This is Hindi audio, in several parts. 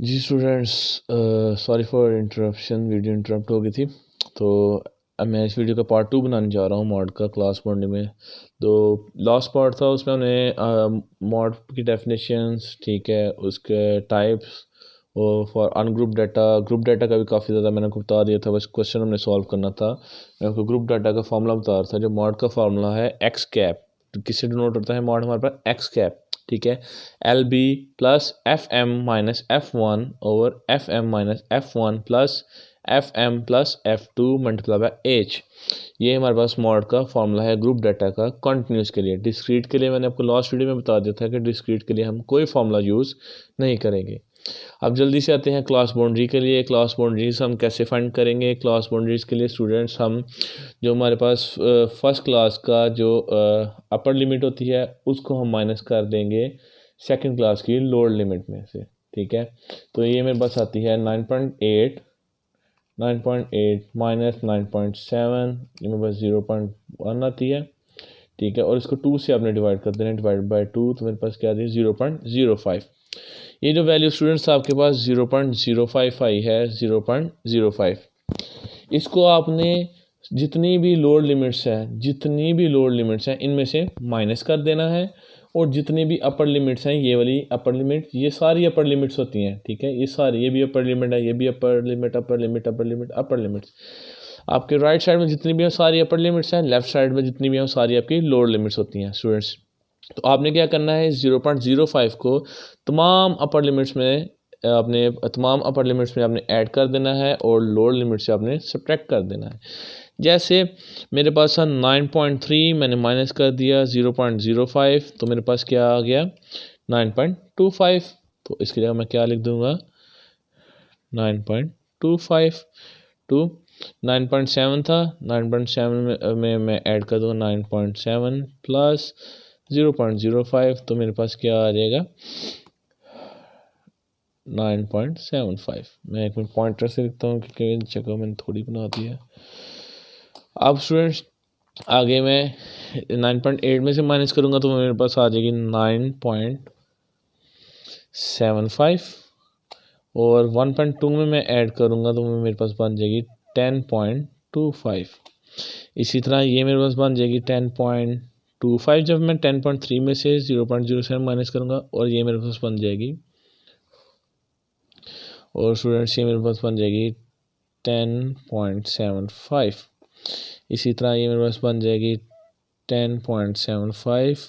Ji students, sorry for interruption, video interrupt हो गई थी। तो अब मैं इस वीडियो का पार्ट 2 बनाने जा रहा हूँ मॉड का क्लास बॉन्डिंग में। तो लास्ट पार्ट था, उसमें हमने मॉड की डेफिनेशंस, ठीक है, उसके टाइप्स और for ungroup data, group data का भी काफ़ी ज़्यादा मैंने आपको बता दिया था। बस क्वेश्चन हमने सॉल्व करना था। मैं आपको ग्रुप डाटा का फार्मूला बता रहा था। जो मॉड का फार्मूला है एक्स कैप, तो किससे डिनोट होता है मॉड हमारे पास? एक्स कैप, ठीक है। L B plus F M minus F one over F M minus F one plus F M plus F two multiply by H. ये हमारे पास मॉड का फॉर्मूला है ग्रुप डाटा का कॉन्टिन्यूस के लिए। डिस्क्रीट के लिए मैंने आपको लास्ट वीडियो में बता दिया था कि डिस्क्रीट के लिए हम कोई फॉर्मूला यूज़ नहीं करेंगे। अब जल्दी से आते हैं क्लास बाउंड्री के लिए। क्लास बाउंड्रीज हम कैसे फाइंड करेंगे? क्लास बाउंड्रीज के लिए स्टूडेंट्स, हम जो हमारे पास फर्स्ट क्लास का जो अपर लिमिट होती है उसको हम माइनस कर देंगे सेकंड क्लास की लोअर लिमिट में से, ठीक है। तो ये मेरे पास आती है 9.8 माइनस 9.7, ये मेरे पास 0.1 आती है, ठीक है। और इसको 2 से आपने डिवाइड कर देना, डिवाइड बाय 2, तो मेरे पास क्या आ रही है 0.05। ये जो वैल्यू स्टूडेंट्स आपके पास 0.05 आई है, 0.05, इसको आपने जितनी भी लोअर लिमिट्स हैं इनमें से माइनस कर देना है। और जितनी भी अपर लिमिट्स हैं, ये वाली अपर लिमिट, ये सारी अपर लिमिट्स होती हैं, ठीक है। ये सारी, ये भी अपर लिमिट है, ये भी upper limit, upper limit, upper limit, अपर लिमिट्स। आपके राइट साइड में जितनी भी हैं सारी अपर लिमिट्स हैं, लेफ्ट साइड में जितनी भी हैं सारी आपकी लोअर लिमिट्स होती हैं स्टूडेंट्स। तो आपने क्या करना है, 0.05 को तमाम अपर लिमिट्स में आपने ऐड कर देना है और लोअर लिमिट से आपने सब्ट्रैक्ट कर देना है। जैसे मेरे पास 9.3 मैंने माइनस कर दिया 0.05, तो मेरे पास क्या आ गया 9.25। तो इसके लिए मैं क्या लिख दूंगा 9.25 टू 9.7 था, 9.7 में मैं ऐड कर दूंगा 9.7 प्लस 0.05, तो मेरे पास क्या आ जाएगा 9.75। मैं एक मिनट पॉइंटर से लिखता हूँ क्योंकि जगह मैंने थोड़ी बना दी है। अब स्टूडेंट्स आगे मैं 9.8 में से माइनस करूँगा तो मेरे पास आ जाएगी 9.75, और 1.2 में मैं ऐड करूँगा तो मेरे पास बन जाएगी 10.25। इसी तरह ये मेरे पास बन जाएगी 10.25 जब मैं 10.3 में से 0.07 माइनस करूँगा, और ये मेरे पास बन जाएगी, और स्टूडेंट्स ये मेरे पास बन जाएगी 10.75। इसी तरह ये मेरे पास बन जाएगी 10.75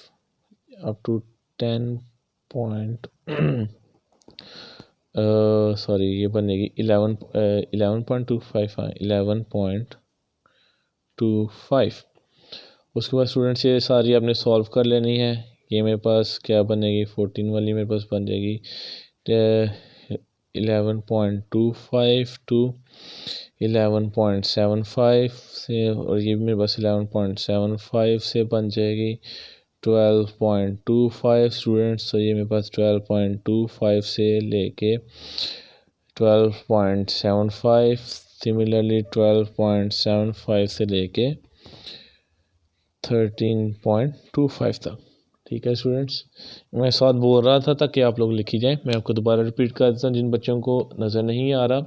अप टू 10 सॉरी ये बनेगी 11.25, हाँ 11.25। उसके बाद स्टूडेंट्स ये सारी आपने सॉल्व कर लेनी है। ये मेरे पास क्या बनेगी 14 वाली मेरे पास बन जाएगी 11.25 टू 11.75 से, और ये भी मेरे पास 11.75 से बन जाएगी 12.25 स्टूडेंट्स। तो ये मेरे पास 12.25 से लेके 12.75, सिमिलरली 12.75 से लेके 13.25 तक, ठीक है स्टूडेंट्स। मैं साथ बोल रहा था ताकि आप लोग लिखी जाएं। मैं आपको दोबारा रिपीट कर देता हूँ जिन बच्चों को नज़र नहीं आ रहा।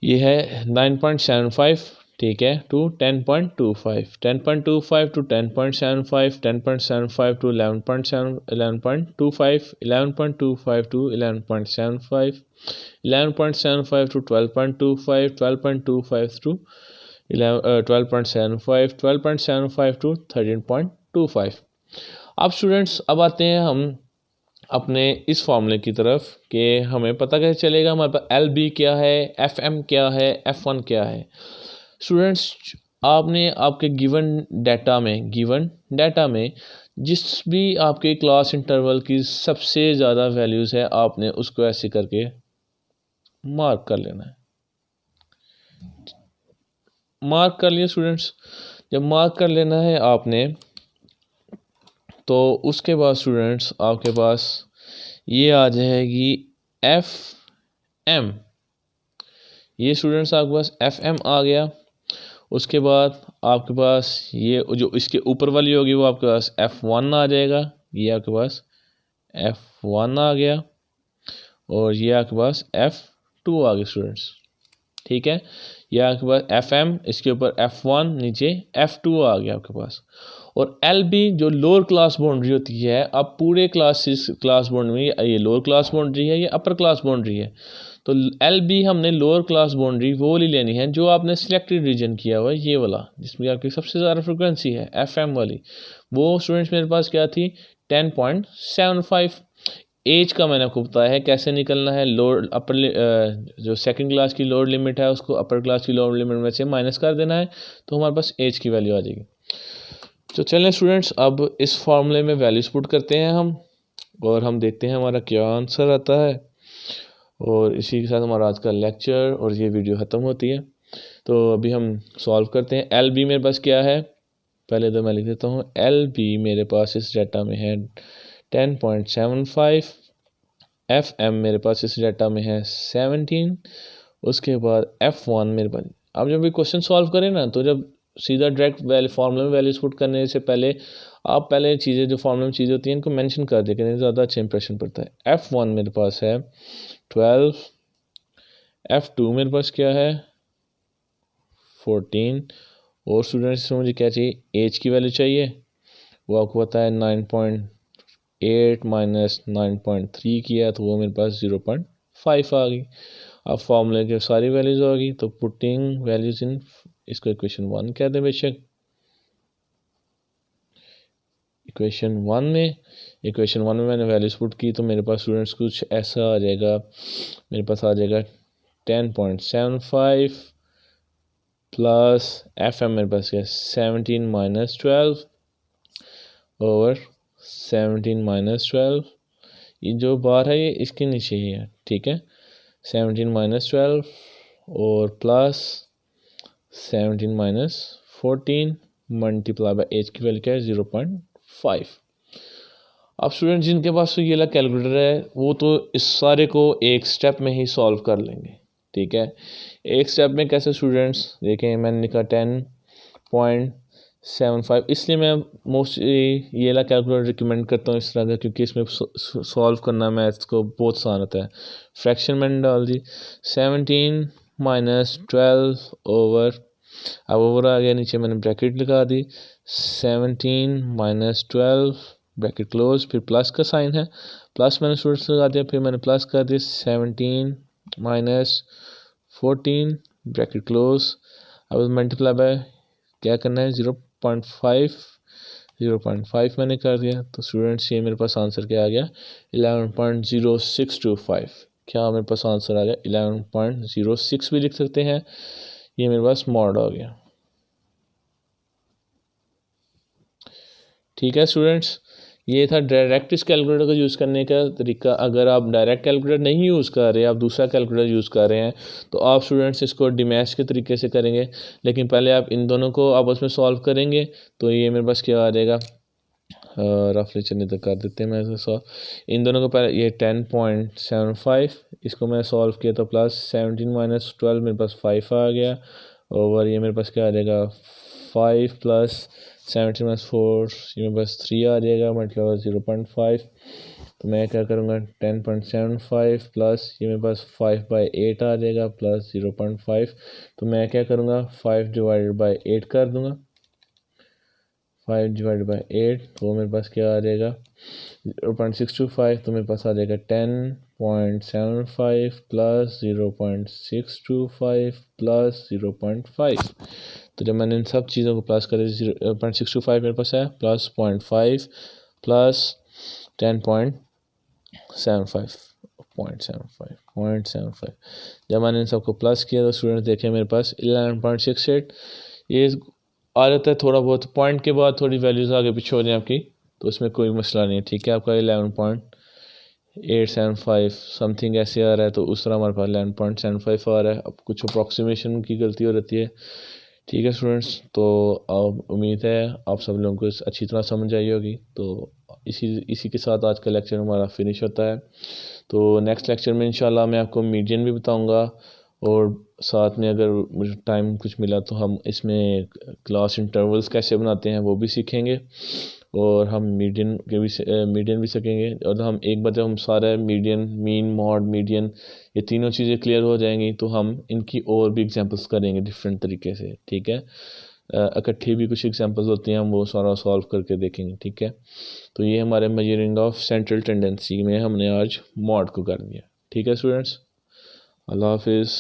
ये है 9.75, ठीक है, to 10.25, 10.25 to 10.75, 10.75 to 11.7, 11.25, 11.25 to 11.75, 11.75 to 12.25, 12.25 to 12.75, 12.75 to 13.25। अब स्टूडेंट्स अब आते हैं हम अपने इस फॉर्मूले की तरफ कि हमें पता कैसे चलेगा हमारे पास एल बी क्या है, एफ एम क्या है, एफ वन क्या है। स्टूडेंट्स आपने आपके गिवन डाटा में जिस भी आपके क्लास इंटरवल की सबसे ज़्यादा वैल्यूज़ है, आपने उसको ऐसे करके मार्क कर लेना है। मार्क कर लिया स्टूडेंट्स। जब मार्क कर लेना है आपने, तो उसके बाद स्टूडेंट्स आपके पास ये आ जाएगी एफ एम। ये स्टूडेंट्स आपके पास एफ एम आ गया। उसके बाद आपके पास ये जो इसके ऊपर वाली होगी वो आपके पास एफ वन आ जाएगा। ये आपके पास एफ वन आ गया। और ये आपके पास F2 आ गया स्टूडेंट्स, ठीक है। ये आपके पास FM, इसके ऊपर F1, नीचे F2 आ गया आपके पास। और LB जो लोअर क्लास बाउंड्री होती है, अब पूरे क्लास बाउंड्री में ये लोअर क्लास बाउंड्री है, ये अपर क्लास बाउंड्री है। तो LB हमने लोअर क्लास बाउंड्री वो वाली लेनी है जो आपने सिलेक्टेड रीजन किया हुआ है, ये वाला जिसमें आपकी सबसे ज़्यादा फ्रिक्वेंसी है FM वाली। वो स्टूडेंट्स मेरे पास क्या थी, 10.75। एज का मैंने आपको बताया है कैसे निकलना है। लोअर अपर जो सेकंड क्लास की लोअर लिमिट है उसको अपर क्लास की लोअर लिमिट में से माइनस कर देना है, तो हमारे पास एज की वैल्यू आ जाएगी। तो चलें स्टूडेंट्स, अब इस फॉर्मूले में वैल्यूज पुट करते हैं हम, और हम देखते हैं हमारा क्या आंसर आता है। और इसी के साथ हमारा आज का लेक्चर और ये वीडियो ख़त्म होती है। तो अभी हम सॉल्व करते हैं। LB मेरे पास क्या है, पहले तो मैं लिख देता हूँ। LB मेरे पास इस डाटा में है 10.75, FM मेरे पास इस डाटा में है 17, उसके बाद F1 मेरे पास। अब जब भी क्वेश्चन सॉल्व करें ना, तो जब सीधा डायरेक्ट वैल्यू फार्मूला में वैल्यूज पुट करने से पहले आप पहले चीज़ें जो फार्मूला में चीज़ें होती हैं इनको मेंशन कर दें, कि ज़्यादा अच्छा इंप्रेशन पड़ता है। F1 मेरे पास है 12, F2 मेरे पास क्या है 14, और स्टूडेंट्स मुझे क्या चाहिए, एज की वैल्यू चाहिए। वो आपको पता है 9.8 माइनस 9.3 किया, तो वो मेरे पास 0.5 आ गई। अब फॉर्मूले के सारी वैल्यूज आ गई, तो पुटिंग वैल्यूज इन, इसको इक्वेशन 1 कह दें बेशक। इक्वेशन 1 में मैंने वैल्यूज पुट की, तो मेरे पास स्टूडेंट्स कुछ ऐसा आ जाएगा। मेरे पास आ जाएगा 10.75 प्लस FM मेरे पास क्या है 17 माइनस 12 ओवर 17 माइनस 12। ये जो बार है ये इसके नीचे ही है, ठीक है। 17 माइनस 12 और plus 17 minus 14 multiply by H की वैल्यू क्या है 0.5। अब स्टूडेंट जिनके पास तो ये वाला कैलकुलेटर है वो तो इस सारे को एक स्टेप में ही सॉल्व कर लेंगे, ठीक है। एक स्टेप में कैसे स्टूडेंट्स देखें, मैंने लिखा 10.75, इसलिए मैं मोस्टली ये वाला कैलकुलेटर रिकमेंड करता हूँ इस तरह का, क्योंकि इसमें सॉल्व करना मैथ्स को बहुत आसान होता है। फ्रैक्शन मैंने डाल दी 17 माइनस 12 ओवर, अब ओवर आ गया, नीचे मैंने ब्रैकेट लगा दी 17 माइनस 12 ब्रैकेट क्लोज, फिर प्लस का साइन है, प्लस मैंने स्टूडेंट्स लगा दिया, फिर मैंने प्लस कर दिया 17 माइनस 14 ब्रैकेट क्लोज। अब मल्टीप्लाई बाय क्या करना है 0.5 मैंने कर दिया, तो स्टूडेंट्स ये मेरे पास आंसर क्या आ गया 11.0625। क्या मेरे पास आंसर आ गया 11.06 भी लिख सकते हैं, ये मेरे पास मॉड आ गया, ठीक है स्टूडेंट्स। ये था डायरेक्ट इस कैलकुलेटर को यूज़ करने का तरीका। अगर आप डायरेक्ट कैलकुलेटर नहीं यूज़ कर रहे, आप दूसरा कैलकुलेटर यूज़ कर रहे हैं, तो आप स्टूडेंट्स इसको डिमैश के तरीके से करेंगे। लेकिन पहले आप इन दोनों को आपस में सॉल्व करेंगे, तो ये मेरे पास क्या आ जाएगा, रफली चलने तक कर देते हैं मैं सॉल्व इन दोनों को। पहले ये 10.75 इसको मैं सॉल्व किया, तो प्लस 17 माइनस 12 मेरे पास 5 आ गया, ओवर ये मेरे पास क्या आ जाएगा 5 प्लस 17 माइनस 4 ये मेरे पास 3 आ जाएगा, मतलब 0.5। तो मैं क्या करूँगा 10.75 प्लस ये मेरे पास 5/8 आ जाएगा प्लस 0.5। तो मैं क्या करूँगा 5 डिवाइडेड बाई 8 कर दूँगा, 5 डिवाइडेड बाई 8, तो मेरे पास क्या आ जाएगा 0.625, तो मेरे पास आ जाएगा 10.75 प्लस 0.625 प्लस 0.5। तो जब मैंने इन सब चीज़ों को प्लस कर 0.625 मेरे पास है प्लस 0.5 प्लस 10.75 जब मैंने इन सबको प्लस किया, तो स्टूडेंट देखें मेरे पास 11.68। ये आ जाता है थोड़ा बहुत, पॉइंट के बाद थोड़ी वैल्यूज़ आगे पीछे हो जाए आपकी, तो उसमें कोई मसला नहीं है, ठीक है। आपका 11.875 समथिंग ऐसे आ रहा है, तो उस तरह हमारे पास 11.75 आ रहा है। अब कुछ अप्रॉक्सीमेशन की गलती हो रहती है, ठीक है स्टूडेंट्स। तो उम्मीद है आप सब लोगों को अच्छी तरह समझ आई होगी। तो इसी के साथ आज का लेक्चर हमारा फिनिश होता है। तो नेक्स्ट लेक्चर में इंशाल्लाह मैं आपको मीडियन भी बताऊंगा, और साथ में अगर मुझे टाइम कुछ मिला तो हम इसमें क्लास इंटरवल्स कैसे बनाते हैं वो भी सीखेंगे। और हम मीडियन भी सकेंगे। और हम एक बार जब हम सारा मीडियन, मीन, मॉड, मीडियन ये तीनों चीज़ें क्लियर हो जाएंगी तो हम इनकी और भी एग्जांपल्स करेंगे डिफरेंट तरीके से, ठीक है। इकट्ठी भी कुछ एग्जांपल्स होती हैं, हम वो सारा सॉल्व करके देखेंगे, ठीक है। तो ये हमारे मेजरिंग ऑफ सेंट्रल टेंडेंसी में हमने आज मॉड को कर दिया, ठीक है स्टूडेंट्स। अल्लाह हाफिज़।